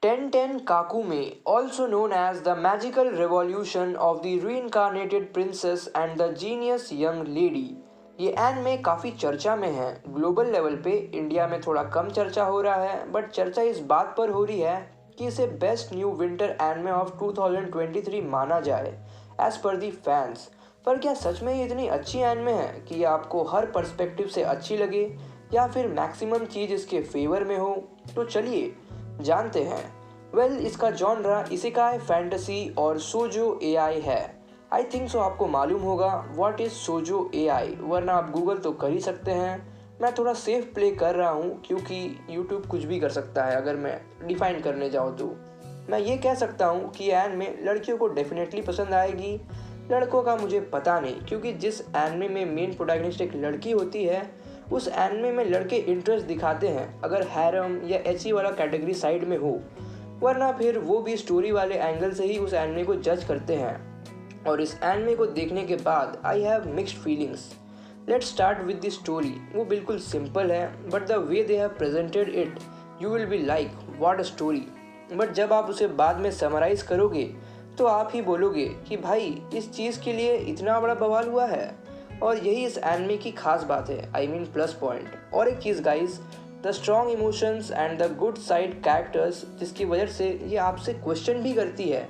Tenten Kakume, also known as the magical revolution of the reincarnated princess and the genius young lady, ये एनमे काफ़ी चर्चा में है। Global level पे India में थोड़ा कम चर्चा हो रहा है, बट चर्चा इस बात पर हो रही है कि इसे बेस्ट न्यू विंटर एनमे ऑफ 2023 माना जाए एज पर दी फैंस। पर क्या सच में ये इतनी अच्छी एनमे है कि ये आपको हर पर्सपेक्टिव से अच्छी लगे, या फिर मैक्सिमम चीज़ इसके फेवर में हो? तो चलिए जानते हैं। इसका जॉनरा इसी का है फैंटेसी और सोजो एआई है। आई थिंक सो आपको मालूम होगा व्हाट इज़ सोजो एआई, वरना आप गूगल तो कर ही सकते हैं। मैं थोड़ा सेफ प्ले कर रहा हूँ क्योंकि यूट्यूब कुछ भी कर सकता है। अगर मैं डिफाइन करने जाऊँ तो मैं ये कह सकता हूँ कि एनमे लड़कियों को डेफिनेटली पसंद आएगी। लड़कों का मुझे पता नहीं, क्योंकि जिस एनमे में मेन प्रोटैगनिस्ट एक लड़की होती है, उस एनमे में लड़के इंटरेस्ट दिखाते हैं अगर हैरम या एची वाला कैटेगरी साइड में हो, वरना फिर वो भी स्टोरी वाले एंगल से ही उस एनमे को जज करते हैं। और इस एनमे को देखने के बाद I have mixed feelings. Let's start with the story. वो बिल्कुल सिंपल है, but the way they have presented it you will be like what a story. But जब आप उसे बाद में समराइज करोगे तो आप ही बोलोगे कि भाई इस चीज़ के लिए इतना बड़ा बवाल हुआ है। और यही इस एनमे की खास बात है, आई मीन प्लस पॉइंट। और एक चीज़ guys, the strong emotions and the good side characters, जिसकी वजह से ये आपसे क्वेश्चन भी करती है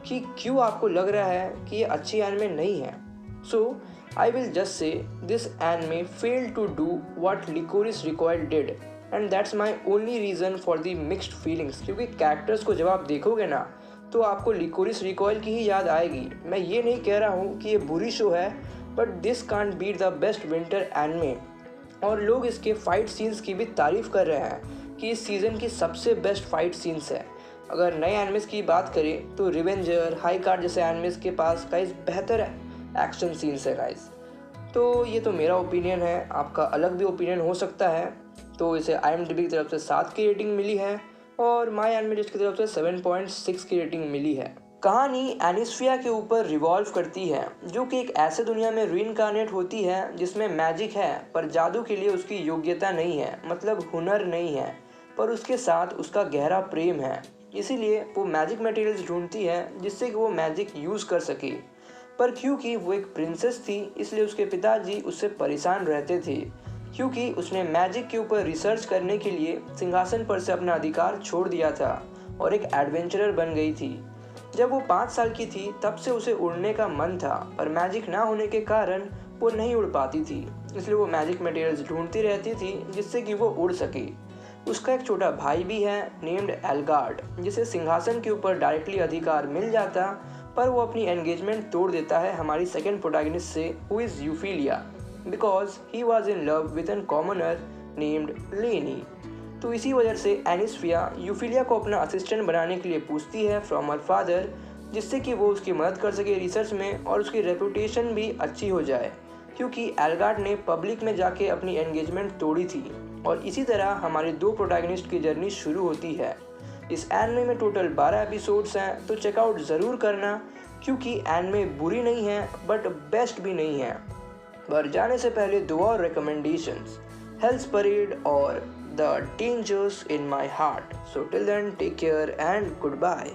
कि क्यों आपको लग रहा है कि ये अच्छी एनमे नहीं है। So I will just say this anime failed to do what Lycoris Recoil did, and that's my only reason for the mixed feelings. क्योंकि कैरेक्टर्स को जब आप देखोगे ना तो आपको लिकोरिस रिकॉयल की ही याद आएगी। मैं ये नहीं कह रहा हूँ कि ये बुरी शो है, but this can't beat the best winter anime. और लोग इसके फाइट सीन्स की भी तारीफ़ कर रहे हैं कि इस सीज़न की सबसे बेस्ट फाइट सीन्स है। अगर नए एनिमेस की बात करें तो रिवेंजर, हाई कार्ड जैसे एनिमेस के पास गाइस बेहतर एक्शन सीन्स है गाइस। तो ये तो मेरा ओपिनियन है, आपका अलग भी ओपिनियन हो सकता है। तो इसे IMDb की तरफ से 7 की रेटिंग मिली है और माई एनिमे लिस्ट की तरफ से 7.6 की रेटिंग मिली है। कहानी एनिस्फिया के ऊपर रिवॉल्व करती है, जो कि एक ऐसे दुनिया में रीइंकार्नेट होती है जिसमें मैजिक है, पर जादू के लिए उसकी योग्यता नहीं है, मतलब हुनर नहीं है, पर उसके साथ उसका गहरा प्रेम है। इसीलिए वो मैजिक मटेरियल्स ढूंढती है जिससे कि वो मैजिक यूज़ कर सके। पर क्योंकि वो एक प्रिंसेस थी, इसलिए उसके पिताजी उससे परेशान रहते थे, क्योंकि उसने मैजिक के ऊपर रिसर्च करने के लिए सिंहासन पर से अपना अधिकार छोड़ दिया था और एक एडवेंचरर बन गई थी। जब वो 5 साल की थी तब से उसे उड़ने का मन था, पर मैजिक ना होने के कारण वो नहीं उड़ पाती थी। इसलिए वो मैजिक मटेरियल्स ढूंढती रहती थी जिससे कि वो उड़ सके। उसका एक छोटा भाई भी है नेम्ड एल्गार्ड, जिसे सिंहासन के ऊपर डायरेक्टली अधिकार मिल जाता, पर वो अपनी एंगेजमेंट तोड़ देता है हमारी सेकेंड प्रोटैगनिस्ट से, who is Euphyllia, because he was in love with an commoner named Leni. तो इसी वजह से एनिस्फिया यूफिलिया को अपना असिस्टेंट बनाने के लिए पूछती है फ्रॉम हर फादर, जिससे कि वो उसकी मदद कर सके रिसर्च में और उसकी रेपुटेशन भी अच्छी हो जाए, क्योंकि एल्गार्ड ने पब्लिक में जाके अपनी एंगेजमेंट तोड़ी थी। और इसी तरह हमारे 2 प्रोटैगनिस्ट की जर्नी शुरू होती है। इस एनमे में टोटल 12 एपिसोड्स हैं, तो चेकआउट ज़रूर करना, क्योंकि एनमे बुरी नहीं है बट बेस्ट भी नहीं है। पर जाने से पहले 2 और रिकमेंडेशंस, हेल्स परेड और The Dangers in My Heart. So till then, take care and goodbye.